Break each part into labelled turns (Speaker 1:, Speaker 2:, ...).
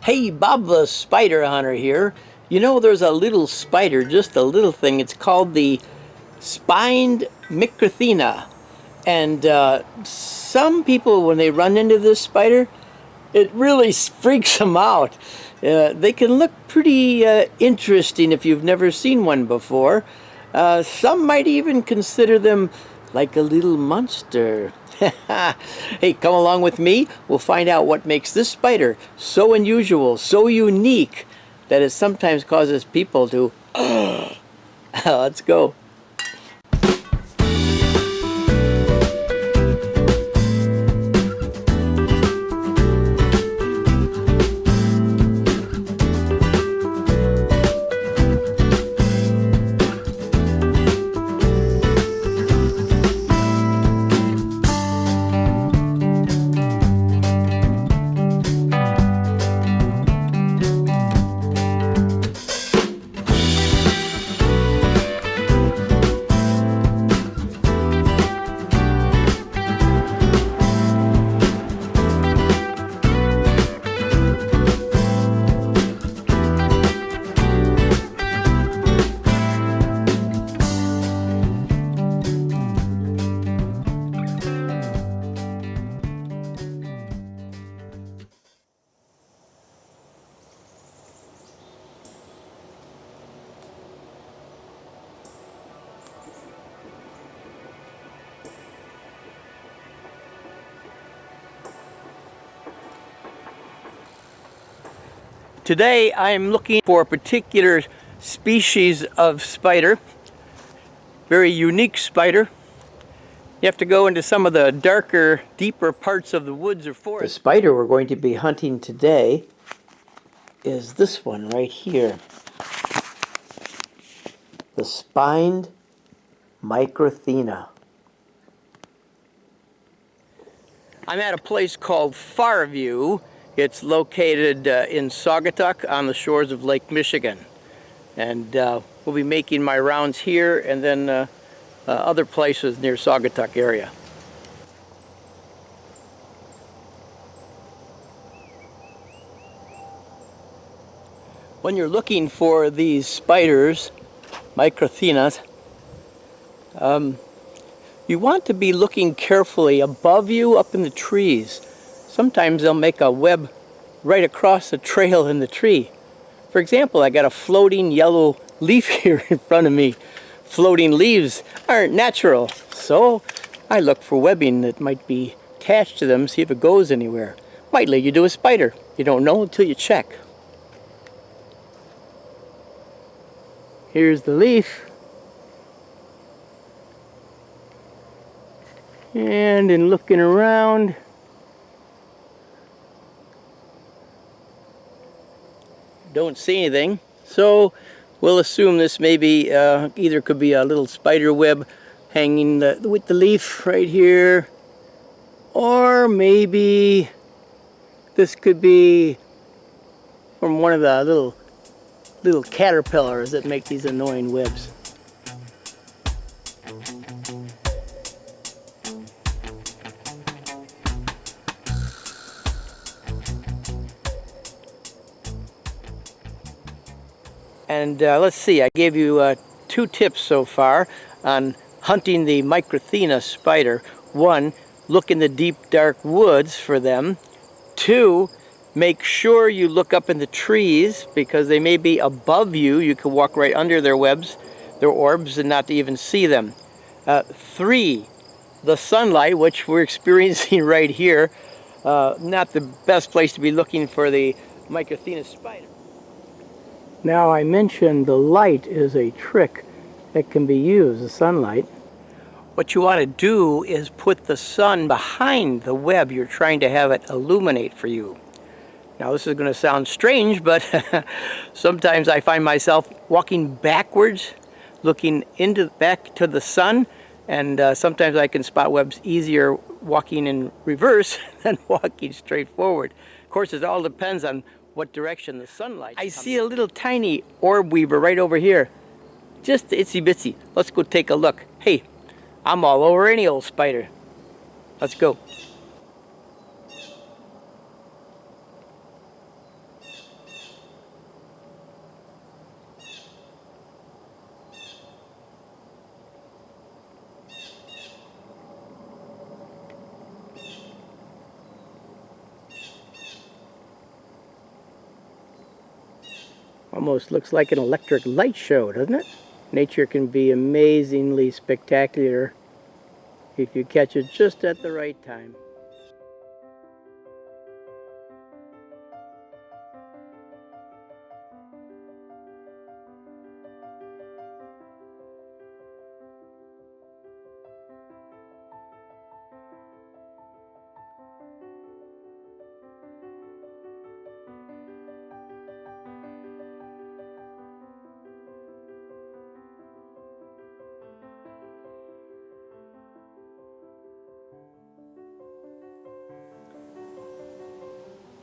Speaker 1: Hey, Bob the Spider Hunter here. You know, there's a little spider, just a little thing. It's called the Spined Micrathena. And some people, when they run into this spider, it really freaks them out. They can look pretty interesting if you've never seen one before. Some might even consider them like a little monster. Hey, come along with me. We'll find out what makes this spider so unusual, so unique, that it sometimes causes people to... Let's go. Today I'm looking for a particular species of spider, very unique spider. You have to go into some of the darker, deeper parts of the woods or forest. The spider we're going to be hunting today is this one right here, the Spined Micrathena. I'm at a place called Farview. It's located in Saugatuck on the shores of Lake Michigan. And we'll be making my rounds here and then other places near Saugatuck area. When you're looking for these spiders, Micrathenas, you want to be looking carefully above you up in the trees. Sometimes they'll make a web right across the trail in the tree. For example, I got a floating yellow leaf here in front of me. Floating leaves aren't natural, so I look for webbing that might be attached to them, see if it goes anywhere. Might lead you to a spider. You don't know until you check. Here's the leaf. And in looking around, don't see anything, so we'll assume this maybe either could be a little spider web hanging with the leaf right here, or maybe this could be from one of the little caterpillars that make these annoying webs. And let's see, I gave you 2 tips so far on hunting the Micrathena spider. 1, look in the deep dark woods for them. 2, make sure you look up in the trees because they may be above you. You could walk right under their webs, their orbs, and not even see them. 3, the sunlight, which we're experiencing right here. Not the best place to be looking for the Micrathena spider. Now, I mentioned the light is a trick that can be used, the sunlight. What you want to do is put the sun behind the web you're trying to have it illuminate for you. Now, this is going to sound strange, but sometimes I find myself walking backwards, looking back to the sun, and sometimes I can spot webs easier walking in reverse than walking straight forward. Of course, it all depends on what direction the sunlight. I see a little tiny orb weaver right over here. Just itsy bitsy. Let's go take a look. Hey, I'm all over any old spider. Let's go. Almost looks like an electric light show, doesn't it? Nature can be amazingly spectacular if you catch it just at the right time.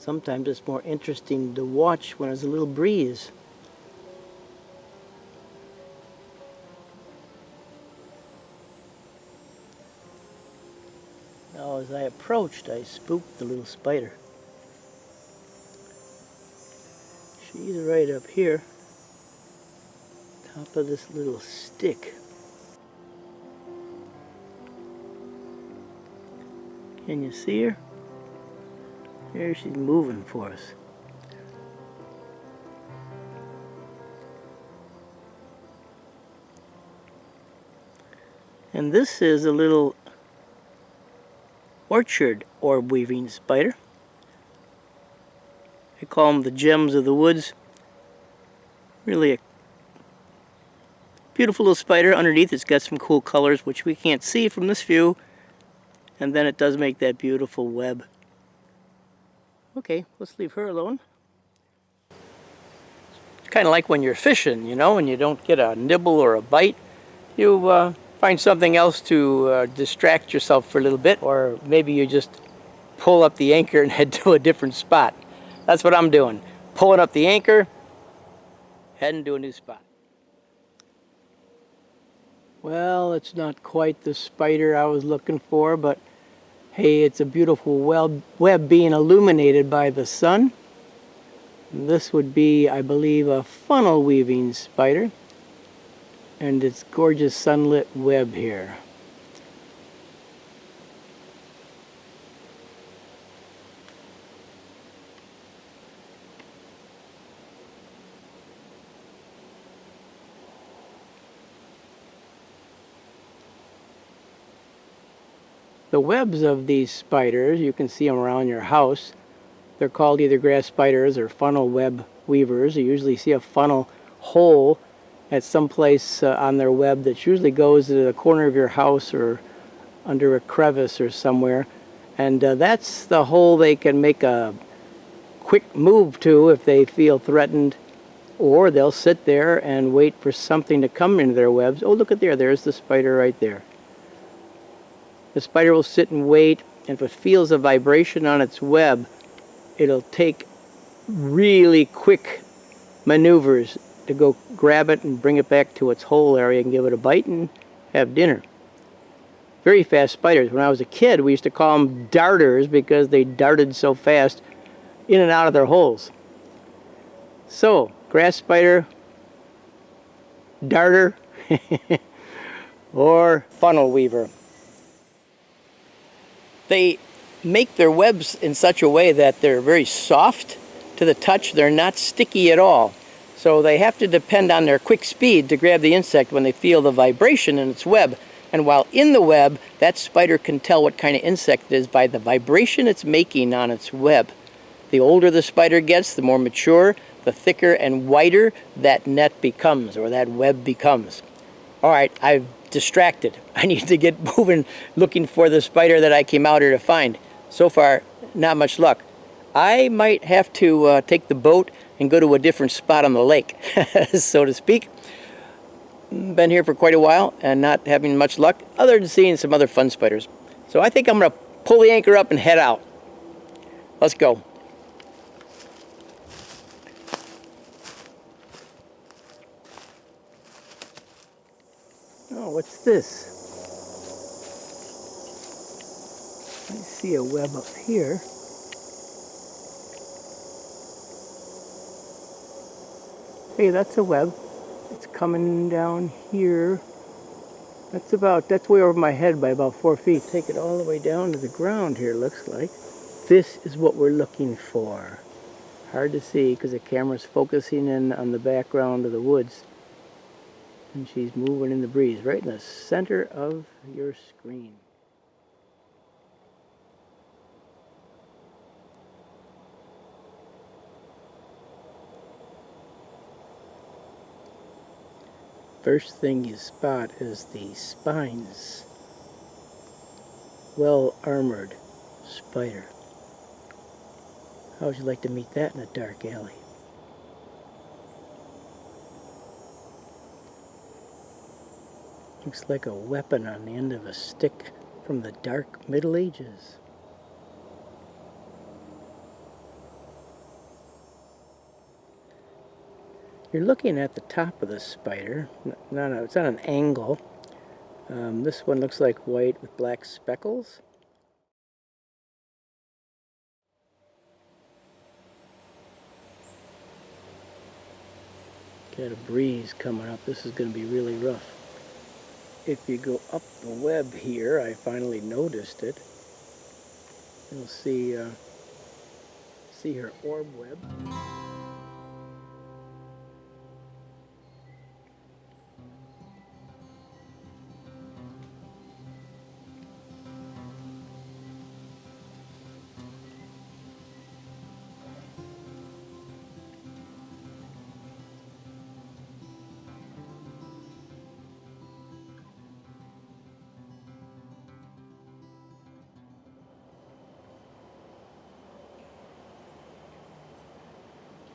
Speaker 1: Sometimes it's more interesting to watch when there's a little breeze. Now as I approached, I spooked the little spider. She's right up here, top of this little stick. Can you see her? There she's moving for us. And this is a little orchard orb weaving spider. I call them the gems of the woods. Really a beautiful little spider. Underneath it's got some cool colors which we can't see from this view. And then it does make that beautiful web. Okay, let's leave her alone. It's kind of like when you're fishing, you know, and you don't get a nibble or a bite. You find something else to distract yourself for a little bit, or maybe you just pull up the anchor and head to a different spot. That's what I'm doing. Pulling up the anchor, heading to a new spot. Well, it's not quite the spider I was looking for, but hey, it's a beautiful web being illuminated by the sun. And this would be, I believe, a funnel weaving spider. And it's gorgeous sunlit web here. The webs of these spiders, you can see them around your house. They're called either grass spiders or funnel web weavers. You usually see a funnel hole at some place on their web that usually goes to the corner of your house or under a crevice or somewhere. And that's the hole they can make a quick move to if they feel threatened, or they'll sit there and wait for something to come into their webs. Oh, look at there, there's the spider right there. The spider will sit and wait, and if it feels a vibration on its web, it'll take really quick maneuvers to go grab it and bring it back to its hole area and give it a bite and have dinner. Very fast spiders. When I was a kid, we used to call them darters because they darted so fast in and out of their holes. So, grass spider, darter, or funnel weaver. They make their webs in such a way that they're very soft to the touch. They're not sticky at all. So they have to depend on their quick speed to grab the insect when they feel the vibration in its web. And while in the web, that spider can tell what kind of insect it is by the vibration it's making on its web. The older the spider gets, the more mature, the thicker and whiter that net becomes, or that web becomes. All right, I've distracted. I need to get moving looking for the spider that I came out here to find. So far, not much luck. I might have to take the boat and go to a different spot on the lake, so to speak. Been here for quite a while and not having much luck, other than seeing some other fun spiders. So I think I'm going to pull the anchor up and head out. Let's go. Oh, what's this? I see a web up here. Hey, that's a web. It's coming down here. That's way over my head by about 4 feet. Take it all the way down to the ground here, looks like. This is what we're looking for. Hard to see because the camera's focusing in on the background of the woods. And she's moving in the breeze, right in the center of your screen. First thing you spot is the spines. Well-armored spider. How would you like to meet that in a dark alley? Looks like a weapon on the end of a stick from the dark Middle Ages. You're looking at the top of the spider. It's on an angle. This one looks like white with black speckles. Got a breeze coming up. This is going to be really rough. If you go up the web here, I finally noticed it. You'll see her orb web.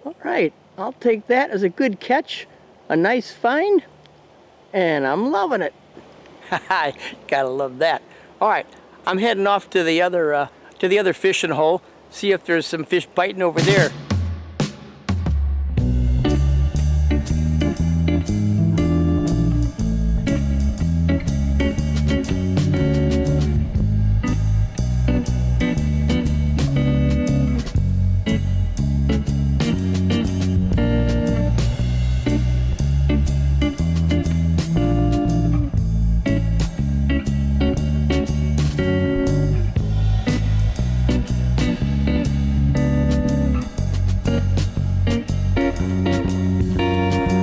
Speaker 1: All right, I'll take that as a good catch, a nice find, and I'm loving it. Haha, gotta love that. All right, I'm heading off to the other fishing hole, see if there's some fish biting over there.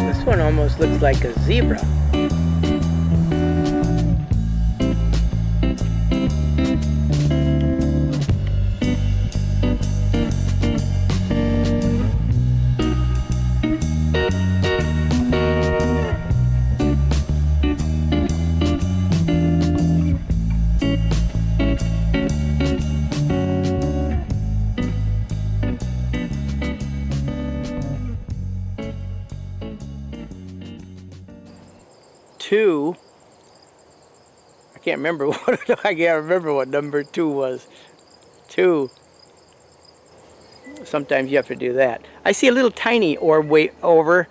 Speaker 1: This one almost looks like a zebra. Two. I can't remember what number 2 was. 2. Sometimes you have to do that. I see a little tiny orb way over.